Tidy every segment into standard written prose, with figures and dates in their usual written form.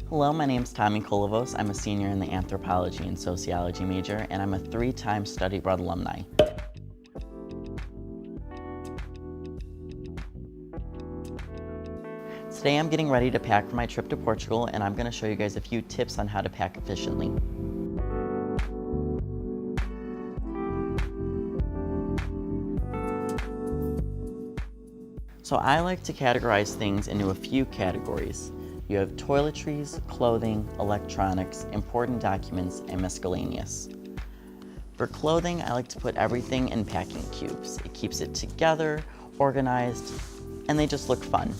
Hello, my name's Kolovos. I'm a senior in the anthropology and sociology major, and I'm a 3-time study abroad alumni. Today I'm getting ready to pack for my trip to Portugal, and I'm going to show you guys a few tips on how to pack efficiently. So I like to categorize things into a few categories. You have toiletries, clothing, electronics, important documents, and miscellaneous. For clothing, I like to put everything in packing cubes. It keeps it together, organized, and they just look fun.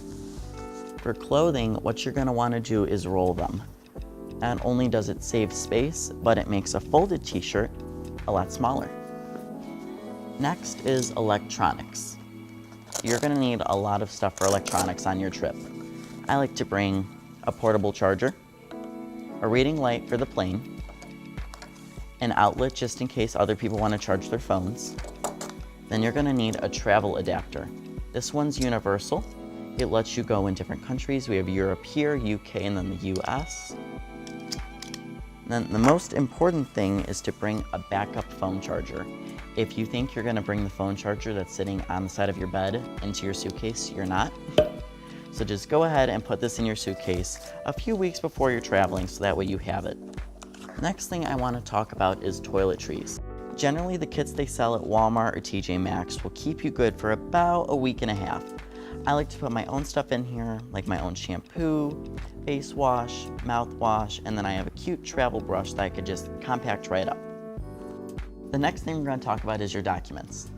For clothing, what you're going to want to do is roll them. Not only does it save space, but it makes a folded t-shirt a lot smaller. Next is electronics. You're going to need a lot of stuff for electronics on your trip. I like to bring a portable charger, a reading light for the plane, an outlet just in case other people want to charge their phones. Then you're going to need a travel adapter. This one's universal. It lets you go in different countries. We have Europe here, UK, and then the US. Then the most important thing is to bring a backup phone charger. If you think you're going to bring the phone charger that's sitting on the side of your bed into your suitcase, you're not. So just go ahead and put this in your suitcase a few weeks before you're traveling so that way you have it. Next thing I want to talk about is toiletries. Generally, the kits they sell at Walmart or TJ Maxx will keep you good for about a week and a half. I like to put my own stuff in here, like my own shampoo, face wash, mouthwash, and then I have a cute travel brush that I could just compact right up. The next thing we're going to talk about is your documents.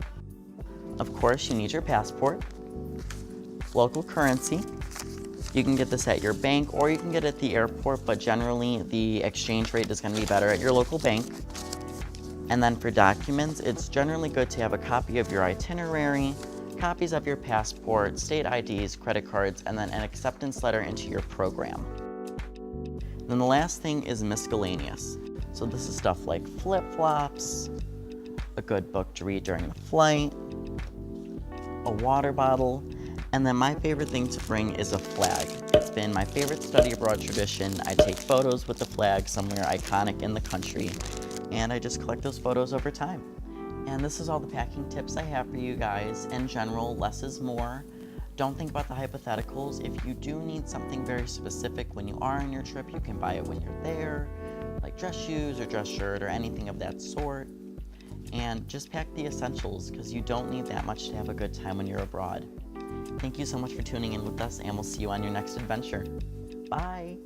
Of course, you need your passport, local currency. You can get this at your bank or you can get it at the airport, but generally the exchange rate is going to be better at your local bank. And then for documents, it's generally good to have a copy of your itinerary, copies of your passport, state IDs, credit cards, and then an acceptance letter into your program. Then the last thing is miscellaneous. So this is stuff like flip-flops, a good book to read during the flight, a water bottle, and then my favorite thing to bring is a flag. It's been my favorite study abroad tradition. I take photos with the flag somewhere iconic in the country, and I just collect those photos over time. And this is all the packing tips I have for you guys. In general, less is more. Don't think about the hypotheticals. If you do need something very specific when you are on your trip, you can buy it when you're there, like dress shoes or dress shirt or anything of that sort. And just pack the essentials because you don't need that much to have a good time when you're abroad. Thank you so much for tuning in with us, and we'll see you on your next adventure. Bye!